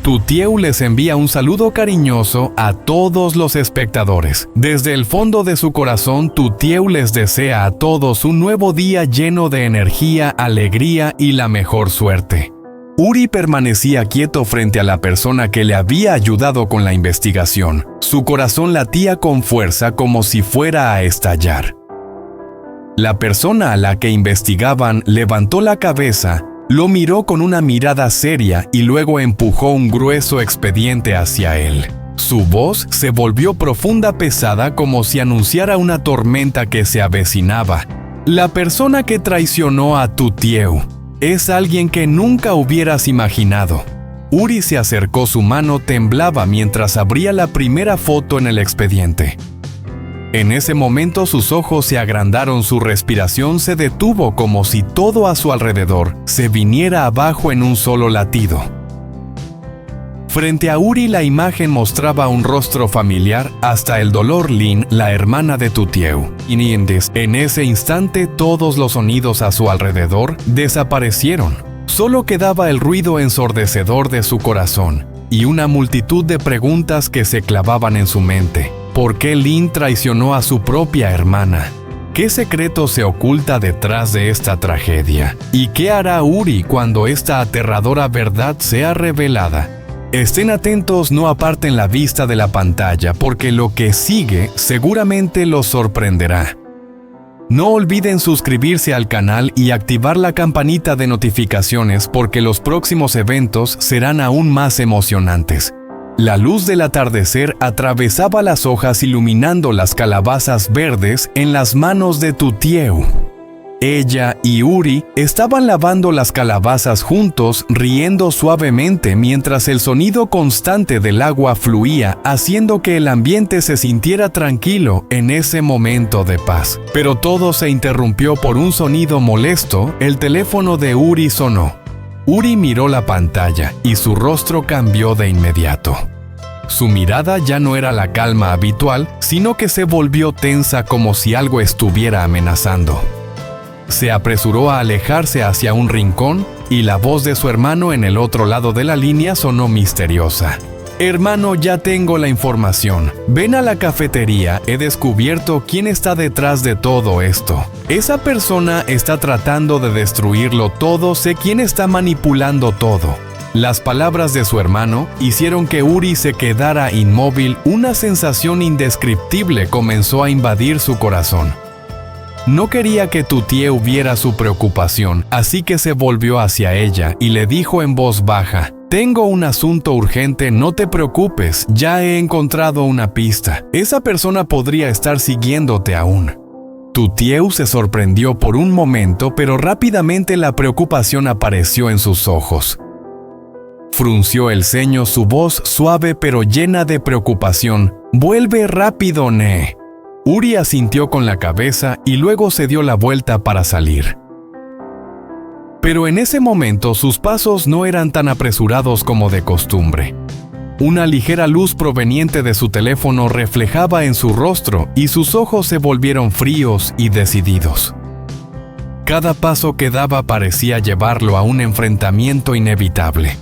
Tutieu les envía un saludo cariñoso a todos los espectadores. Desde el fondo de su corazón, Tutieu les desea a todos un nuevo día lleno de energía, alegría y la mejor suerte. Uri permanecía quieto frente a la persona que le había ayudado con la investigación. Su corazón latía con fuerza como si fuera a estallar. La persona a la que investigaban levantó la cabeza, lo miró con una mirada seria y luego empujó un grueso expediente hacia él. Su voz se volvió profunda, pesada, como si anunciara una tormenta que se avecinaba. La persona que traicionó a Tutieu es alguien que nunca hubieras imaginado. Uri se acercó, su mano temblaba mientras abría la primera foto en el expediente. En ese momento sus ojos se agrandaron, su respiración se detuvo como si todo a su alrededor se viniera abajo en un solo latido. Frente a Uri la imagen mostraba un rostro familiar, hasta el dolor. Lin, la hermana de Tutieu. En ese instante todos los sonidos a su alrededor desaparecieron. Solo quedaba el ruido ensordecedor de su corazón y una multitud de preguntas que se clavaban en su mente. ¿Por qué Lin traicionó a su propia hermana? ¿Qué secreto se oculta detrás de esta tragedia? ¿Y qué hará Uri cuando esta aterradora verdad sea revelada? Estén atentos, no aparten la vista de la pantalla, porque lo que sigue seguramente los sorprenderá. No olviden suscribirse al canal y activar la campanita de notificaciones, porque los próximos eventos serán aún más emocionantes. La luz del atardecer atravesaba las hojas, iluminando las calabazas verdes en las manos de Tutieu. Ella y Uri estaban lavando las calabazas juntos, riendo suavemente mientras el sonido constante del agua fluía, haciendo que el ambiente se sintiera tranquilo en ese momento de paz. Pero todo se interrumpió por un sonido molesto. El teléfono de Uri sonó. Uri miró la pantalla y su rostro cambió de inmediato. Su mirada ya no era la calma habitual, sino que se volvió tensa, como si algo estuviera amenazando. Se apresuró a alejarse hacia un rincón y la voz de su hermano en el otro lado de la línea sonó misteriosa. «Hermano, ya tengo la información. Ven a la cafetería, he descubierto quién está detrás de todo esto. Esa persona está tratando de destruirlo todo, sé quién está manipulando todo». Las palabras de su hermano hicieron que Uri se quedara inmóvil. Una sensación indescriptible comenzó a invadir su corazón. No quería que Tutieu viera su preocupación, así que se volvió hacia ella y le dijo en voz baja: «Tengo un asunto urgente, no te preocupes, ya he encontrado una pista. Esa persona podría estar siguiéndote aún». Tutieu se sorprendió por un momento, pero rápidamente la preocupación apareció en sus ojos. Frunció el ceño, su voz suave pero llena de preocupación: «Vuelve rápido, Ne». Uri asintió con la cabeza y luego se dio la vuelta para salir. Pero en ese momento sus pasos no eran tan apresurados como de costumbre. Una ligera luz proveniente de su teléfono reflejaba en su rostro y sus ojos se volvieron fríos y decididos. Cada paso que daba parecía llevarlo a un enfrentamiento inevitable.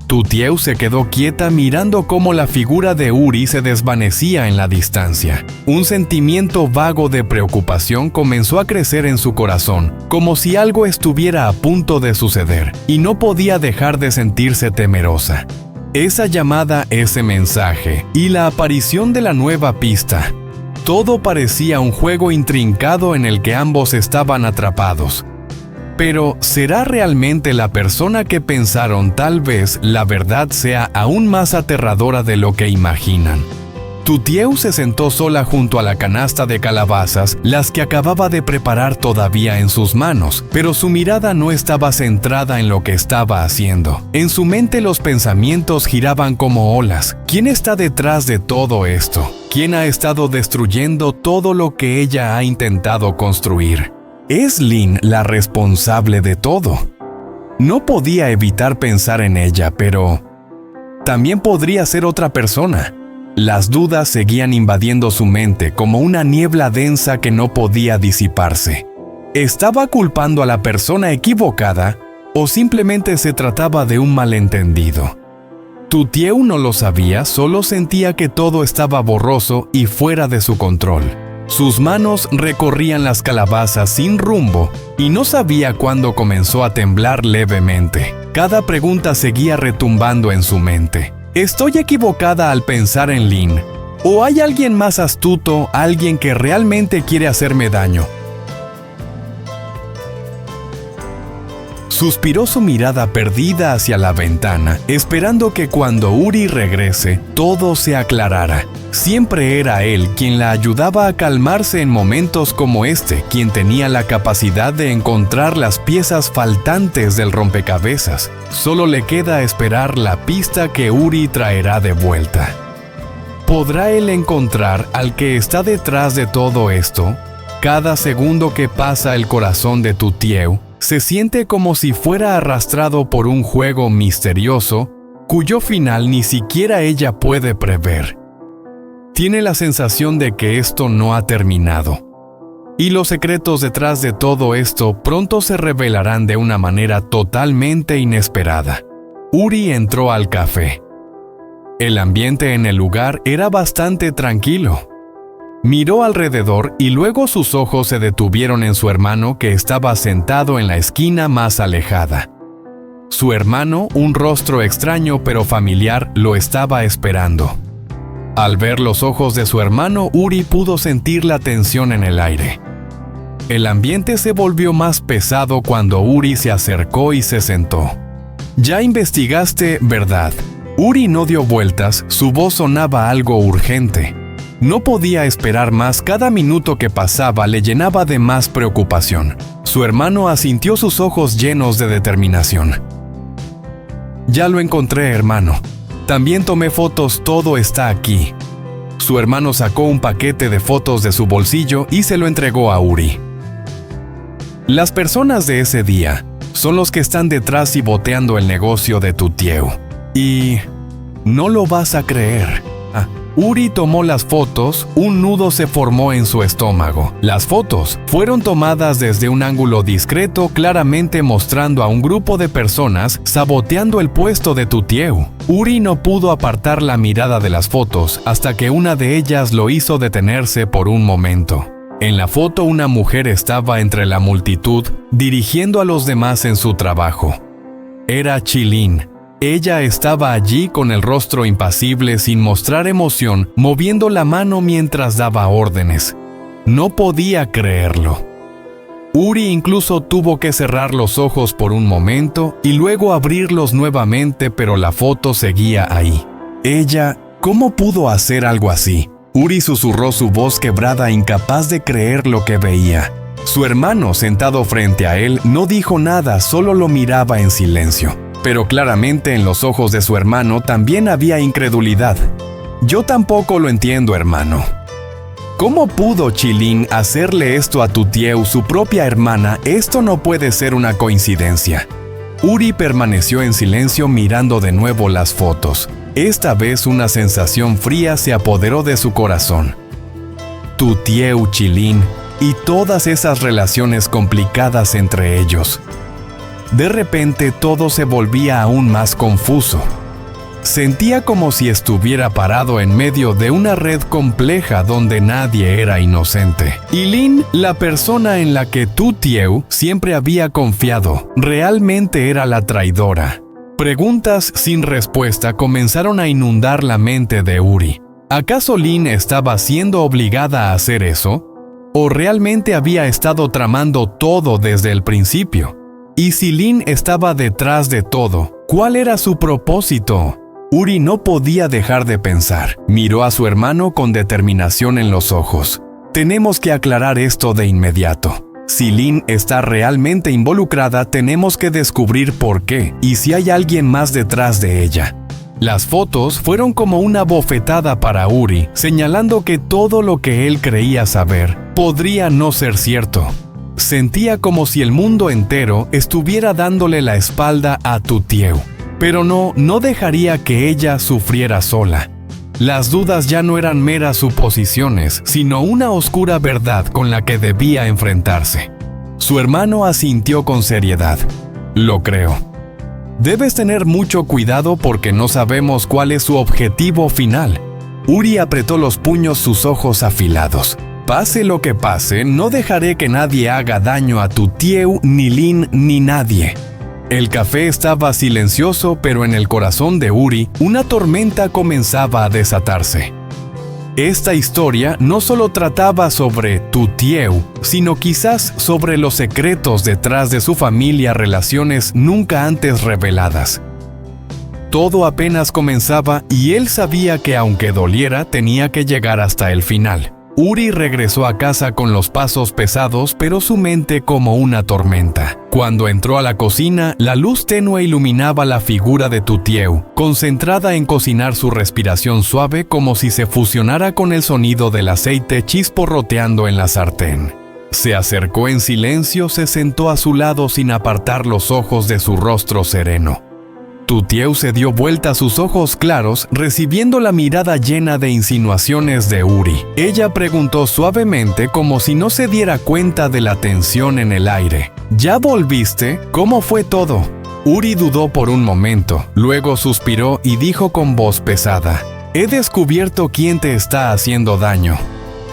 Tutieu se quedó quieta mirando cómo la figura de Uri se desvanecía en la distancia. Un sentimiento vago de preocupación comenzó a crecer en su corazón, como si algo estuviera a punto de suceder, y no podía dejar de sentirse temerosa. Esa llamada, ese mensaje, y la aparición de la nueva pista. Todo parecía un juego intrincado en el que ambos estaban atrapados. Pero, ¿será realmente la persona que pensaron? Tal vez la verdad sea aún más aterradora de lo que imaginan. Tutieu se sentó sola junto a la canasta de calabazas, las que acababa de preparar todavía en sus manos, pero su mirada no estaba centrada en lo que estaba haciendo. En su mente los pensamientos giraban como olas. ¿Quién está detrás de todo esto? ¿Quién ha estado destruyendo todo lo que ella ha intentado construir? ¿Es Lin la responsable de todo? No podía evitar pensar en ella, pero también podría ser otra persona. Las dudas seguían invadiendo su mente como una niebla densa que no podía disiparse. ¿Estaba culpando a la persona equivocada o simplemente se trataba de un malentendido? Tutieu no lo sabía, solo sentía que todo estaba borroso y fuera de su control. Sus manos recorrían las calabazas sin rumbo y no sabía cuándo comenzó a temblar levemente. Cada pregunta seguía retumbando en su mente. ¿Estoy equivocada al pensar en Lin? ¿O hay alguien más astuto, alguien que realmente quiere hacerme daño? Suspiró su mirada perdida hacia la ventana, esperando que cuando Uri regrese, todo se aclarara. Siempre era él quien la ayudaba a calmarse en momentos como este, quien tenía la capacidad de encontrar las piezas faltantes del rompecabezas. Solo le queda esperar la pista que Uri traerá de vuelta. ¿Podrá él encontrar al que está detrás de todo esto? Cada segundo que pasa el corazón de Tutieu se siente como si fuera arrastrado por un juego misterioso, cuyo final ni siquiera ella puede prever. Tiene la sensación de que esto no ha terminado. Y los secretos detrás de todo esto pronto se revelarán de una manera totalmente inesperada. Uri entró al café. El ambiente en el lugar era bastante tranquilo. Miró alrededor y luego sus ojos se detuvieron en su hermano que estaba sentado en la esquina más alejada. Su hermano, un rostro extraño pero familiar, lo estaba esperando. Al ver los ojos de su hermano, Uri pudo sentir la tensión en el aire. El ambiente se volvió más pesado cuando Uri se acercó y se sentó. «Ya investigaste, ¿verdad?» Uri no dio vueltas, su voz sonaba algo urgente. No podía esperar más, cada minuto que pasaba le llenaba de más preocupación. Su hermano asintió, sus ojos llenos de determinación. «Ya lo encontré, hermano. También tomé fotos, todo está aquí». Su hermano sacó un paquete de fotos de su bolsillo y se lo entregó a Uri. Las personas de ese día son los que están detrás y boteando el negocio de Tutieu. Y no lo vas a creer. Uri tomó las fotos, un nudo se formó en su estómago. Las fotos fueron tomadas desde un ángulo discreto, claramente mostrando a un grupo de personas saboteando el puesto de Tutieu. Uri no pudo apartar la mirada de las fotos hasta que una de ellas lo hizo detenerse por un momento. En la foto, una mujer estaba entre la multitud, dirigiendo a los demás en su trabajo. Era Chilin. Ella estaba allí con el rostro impasible, sin mostrar emoción, moviendo la mano mientras daba órdenes. No podía creerlo. Uri incluso tuvo que cerrar los ojos por un momento y luego abrirlos nuevamente, pero la foto seguía ahí. Ella, ¿cómo pudo hacer algo así? Uri susurró, su voz quebrada, incapaz de creer lo que veía. Su hermano, sentado frente a él, no dijo nada, solo lo miraba en silencio. Pero claramente en los ojos de su hermano también había incredulidad. «Yo tampoco lo entiendo, hermano. ¿Cómo pudo Chilin hacerle esto a Tutieu, su propia hermana? Esto no puede ser una coincidencia». Uri permaneció en silencio mirando de nuevo las fotos. Esta vez una sensación fría se apoderó de su corazón. Tutieu, Chilin y todas esas relaciones complicadas entre ellos. De repente todo se volvía aún más confuso. Sentía como si estuviera parado en medio de una red compleja donde nadie era inocente. Y Lin, la persona en la que Tutieu siempre había confiado, realmente era la traidora. Preguntas sin respuesta comenzaron a inundar la mente de Uri. ¿Acaso Lin estaba siendo obligada a hacer eso? ¿O realmente había estado tramando todo desde el principio? Y si Lin estaba detrás de todo, ¿cuál era su propósito? Uri no podía dejar de pensar. Miró a su hermano con determinación en los ojos. «Tenemos que aclarar esto de inmediato. Si Lin está realmente involucrada, tenemos que descubrir por qué y si hay alguien más detrás de ella». Las fotos fueron como una bofetada para Uri, señalando que todo lo que él creía saber podría no ser cierto. Sentía como si el mundo entero estuviera dándole la espalda a Tutieu. Pero no dejaría que ella sufriera sola. Las dudas ya no eran meras suposiciones, sino una oscura verdad con la que debía enfrentarse. Su hermano asintió con seriedad. «Lo creo. Debes tener mucho cuidado porque no sabemos cuál es su objetivo final. Uri apretó los puños, sus ojos afilados. Pase lo que pase, no dejaré que nadie haga daño a Tutieu, ni Lin, ni nadie. El café estaba silencioso, pero en el corazón de Uri, una tormenta comenzaba a desatarse. Esta historia no solo trataba sobre Tutieu, sino quizás sobre los secretos detrás de su familia, relaciones nunca antes reveladas. Todo apenas comenzaba y él sabía que aunque doliera, tenía que llegar hasta el final. Uri regresó a casa con los pasos pesados, pero su mente como una tormenta. Cuando entró a la cocina, la luz tenue iluminaba la figura de Tutieu, concentrada en cocinar, su respiración suave como si se fusionara con el sonido del aceite chisporroteando en la sartén. Se acercó en silencio, se sentó a su lado sin apartar los ojos de su rostro sereno. Tutieu se dio vuelta a sus ojos claros, recibiendo la mirada llena de insinuaciones de Uri. Ella preguntó suavemente, como si no se diera cuenta de la tensión en el aire. ¿Ya volviste? ¿Cómo fue todo? Uri dudó por un momento, luego suspiró y dijo con voz pesada: «He descubierto quién te está haciendo daño».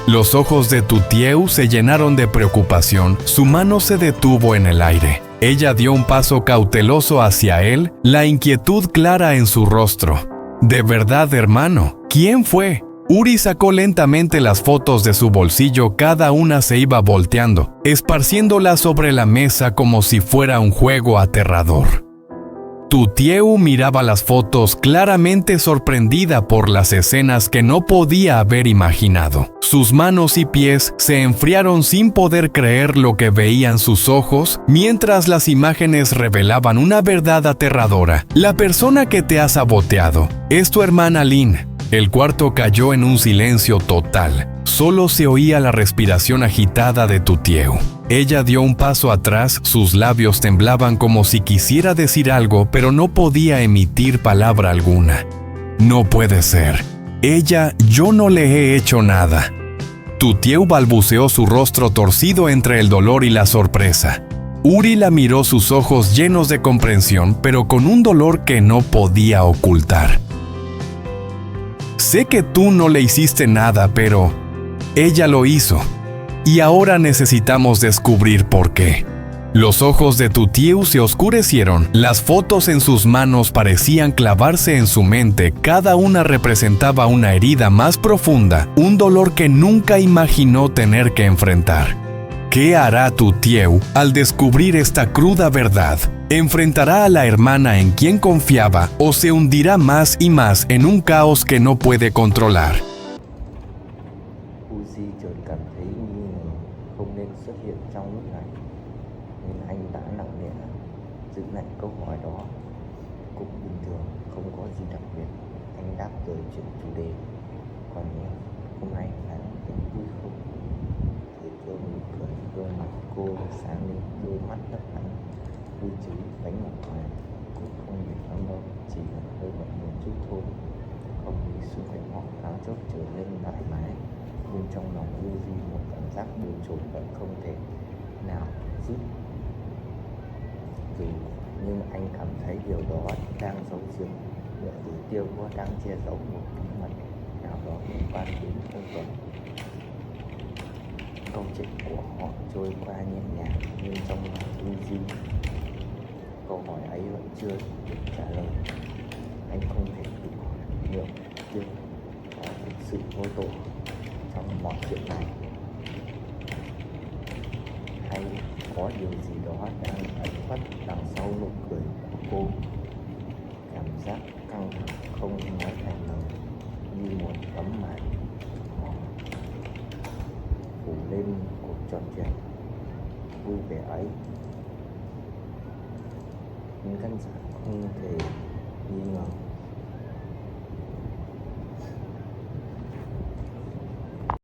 Los ojos de Tutieu se llenaron de preocupación, su mano se detuvo en el aire. Ella dio un paso cauteloso hacia él, la inquietud clara en su rostro. «¿De verdad, hermano? ¿Quién fue?» Uri sacó lentamente las fotos de su bolsillo, cada una se iba volteando, esparciéndolas sobre la mesa como si fuera un juego aterrador. Tutieu miraba las fotos claramente sorprendida por las escenas que no podía haber imaginado. Sus manos y pies se enfriaron sin poder creer lo que veían sus ojos, mientras las imágenes revelaban una verdad aterradora. La persona que te ha saboteado es tu hermana Lin. El cuarto cayó en un silencio total. Solo se oía la respiración agitada de Tutieu. Ella dio un paso atrás, sus labios temblaban como si quisiera decir algo, pero no podía emitir palabra alguna. «No puede ser. Yo no le he hecho nada». Tutieu balbuceó, su rostro torcido entre el dolor y la sorpresa. Uri la miró, sus ojos llenos de comprensión, pero con un dolor que no podía ocultar. «Sé que tú no le hiciste nada, pero ella lo hizo. Y ahora necesitamos descubrir por qué». Los ojos de Tutieu se oscurecieron, las fotos en sus manos parecían clavarse en su mente, cada una representaba una herida más profunda, un dolor que nunca imaginó tener que enfrentar. ¿Qué hará Tutieu al descubrir esta cruda verdad? ¿Enfrentará a la hermana en quien confiaba o se hundirá más y más en un caos que no puede controlar? Uzi chợt cảm thấy nghi ngờ không nên xuất hiện trong lúc này, nên anh đã nặng nề giữ lại câu hỏi đó. Cũng bình thường, không có gì đặc biệt, anh đáp lời chuyện chủ đề. Còn em, hôm nay anh vẫn vui không? Thì cho nụ cười gương mặt cô sáng lên, đôi mắt lấp lánh, vui chứ bánh ngọt ngào. Cũng không biết lắm đâu, chỉ là hơi bận một chút thôi. Không khí xung quanh họ thoáng chốc trở nên thoải mái, nhưng trong lòng Uzi một cảm giác bồn chồn vẫn không thể nào dứt. Dù nhưng anh cảm thấy điều đó đang giấu giếm, liệu Tiêu có đang che giấu một bí mật nào đó liên quan đến thân phận. Câu chuyện của họ trôi qua nhẹ nhàng, nhưng trong lòng Uzi, câu hỏi ấy vẫn chưa được trả lời. Anh không thể tự hỏi liệu Tiêu có thực sự vô tội trong mọi chuyện này, hay có điều gì đó đang ẩn khuất đằng sau nụ cười của cô. Cảm giác căng thẳng không nói thành lời, như một tấm màn phủ lên cuộc trò chuyện vui vẻ ấy. Nhưng căn bản không thể nghi ngờ